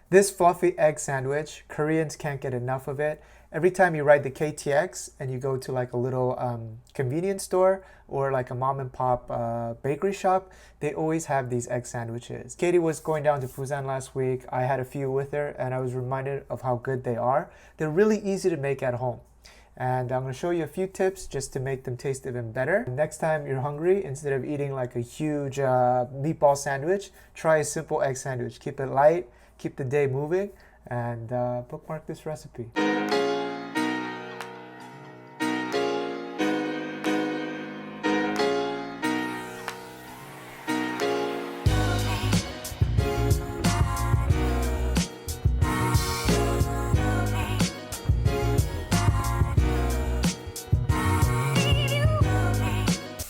This fluffy egg sandwich, Koreans can't get enough of it. Every time you ride the KTX and you go to like a little convenience store or like a mom and pop bakery shop, they always have these egg sandwiches. Katie was going down to Busan last week. I had a few with her and I was reminded of how good they are. They're really easy to make at home. And I'm going to show you a few tips just to make them taste even better. Next time you're hungry, instead of eating like a huge meatball sandwich, try a simple egg sandwich. Keep it light, keep the day moving, and bookmark this recipe.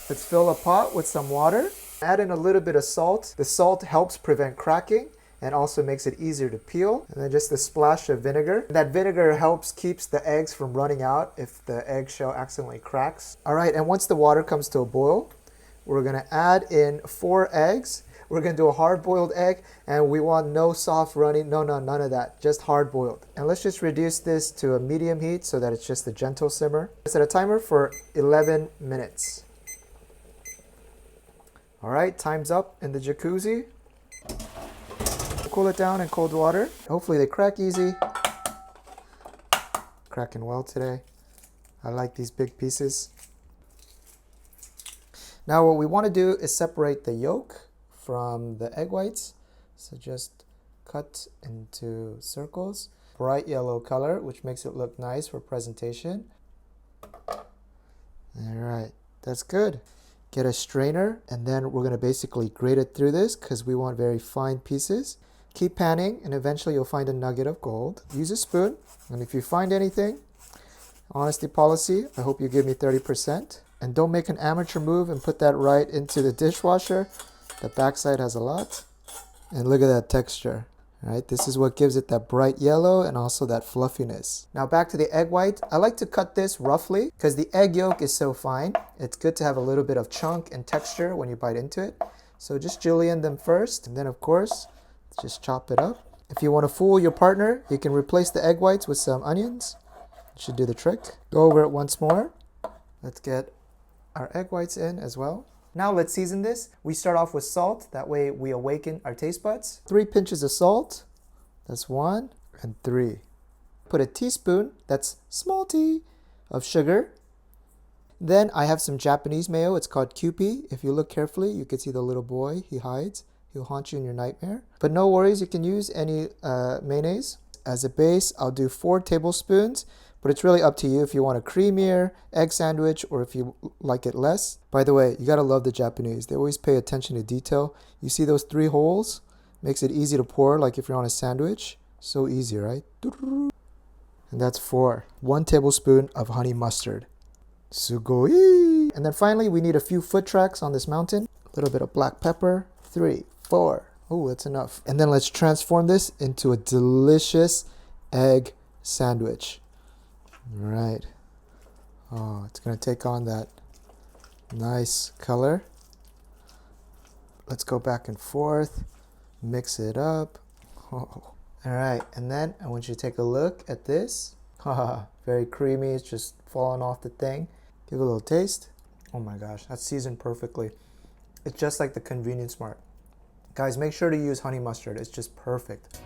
Let's fill a pot with some water. Add in a little bit of salt. The salt helps prevent cracking and also makes it easier to peel. And then just a splash of vinegar. That vinegar helps keeps the eggs from running out if the eggshell accidentally cracks. All right, and once the water comes to a boil, we're gonna add in 4 eggs. We're gonna do a hard-boiled egg, and we want no soft running, no, none of that, just hard-boiled. And let's just reduce this to a medium heat so that it's just a gentle simmer. Set a timer for 11 minutes. All right, time's up in the jacuzzi. Cool it down in cold water. Hopefully they crack easy. Cracking well today. I like these big pieces. Now what we want to do is separate the yolk from the egg whites. So just cut into circles. Bright yellow color, which makes it look nice for presentation. All right, that's good. Get a strainer, and then we're going to basically grate it through this because we want very fine pieces. Keep panning, and eventually you'll find a nugget of gold. Use a spoon, and if you find anything, honesty policy, I hope you give me 30%. And don't make an amateur move and put that right into the dishwasher. The backside has a lot. And look at that texture. All right, this is what gives it that bright yellow and also that fluffiness. Now back to the egg white. I like to cut this roughly because the egg yolk is so fine. It's good to have a little bit of chunk and texture when you bite into it. So just julienne them first, and then of course, just chop it up. If you want to fool your partner, you can replace the egg whites with some onions. It should do the trick. Go over it once more. Let's get our egg whites in as well. Now let's season this. We start off with salt. That way we awaken our taste buds. 3 pinches of salt. That's 1 and 3. Put a teaspoon, that's small t, of sugar. Then I have some Japanese mayo. It's called Kewpie. If you look carefully, you can see the little boy. He hides. He'll haunt you in your nightmare. But no worries, you can use any mayonnaise. As a base, I'll do 4 tablespoons. But it's really up to you if you want a creamier egg sandwich or if you like it less. By the way, you gotta love the Japanese. They always pay attention to detail. You see those 3 holes? Makes it easy to pour like if you're on a sandwich. So easy, right? And that's 4. 1 tablespoon of honey mustard. Sugoi! And then finally, we need a few foot tracks on this mountain. A little bit of black pepper. 3, 4. Oh, that's enough. And then let's transform this into a delicious egg sandwich. All right. Oh, it's going to take on that nice color. Let's go back and forth. Mix it up. Oh. All right. And then I want you to take a look at this. Very creamy. It's just falling off the thing. Give it a little taste. Oh my gosh, that's seasoned perfectly. It's just like the Convenience Mart. Guys, make sure to use honey mustard. It's just perfect.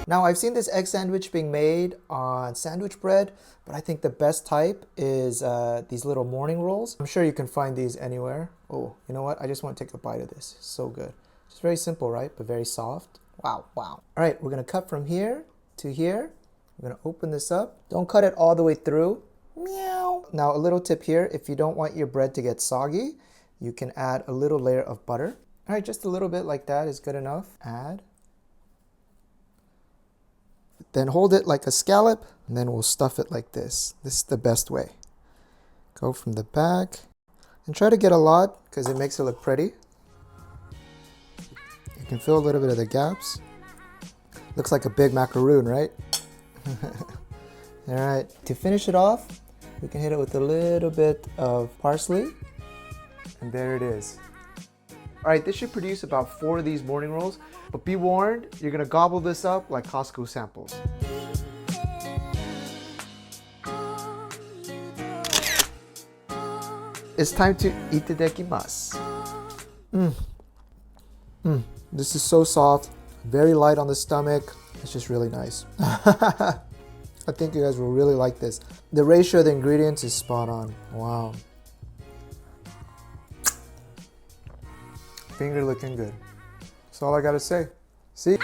Now, I've seen this egg sandwich being made on sandwich bread, but I think the best type is these little morning rolls. I'm sure you can find these anywhere. Oh, you know what? I just want to take a bite of this. It's so good. It's very simple, right? But very soft. Wow, wow. All right, we're going to cut from here to here. We're going to open this up. Don't cut it all the way through. Meow. Now, a little tip here. If you don't want your bread to get soggy, you can add a little layer of butter. All right, just a little bit like that is good enough. Add. Then hold it like a scallop, and then we'll stuff it like this. This is the best way. Go from the back, and try to get a lot, because it makes it look pretty. You can feel a little bit of the gaps. Looks like a big macaroon, right? All right, to finish it off, we can hit it with a little bit of parsley, and there it is. All right, this should produce about 4 of these morning rolls, but be warned, you're gonna gobble this up like Costco samples. It's time to itadakimasu. This is so soft, very light on the stomach. It's just really nice. I think you guys will really like this. The ratio of the ingredients is spot on. Wow. Finger looking good. That's all I gotta say. See?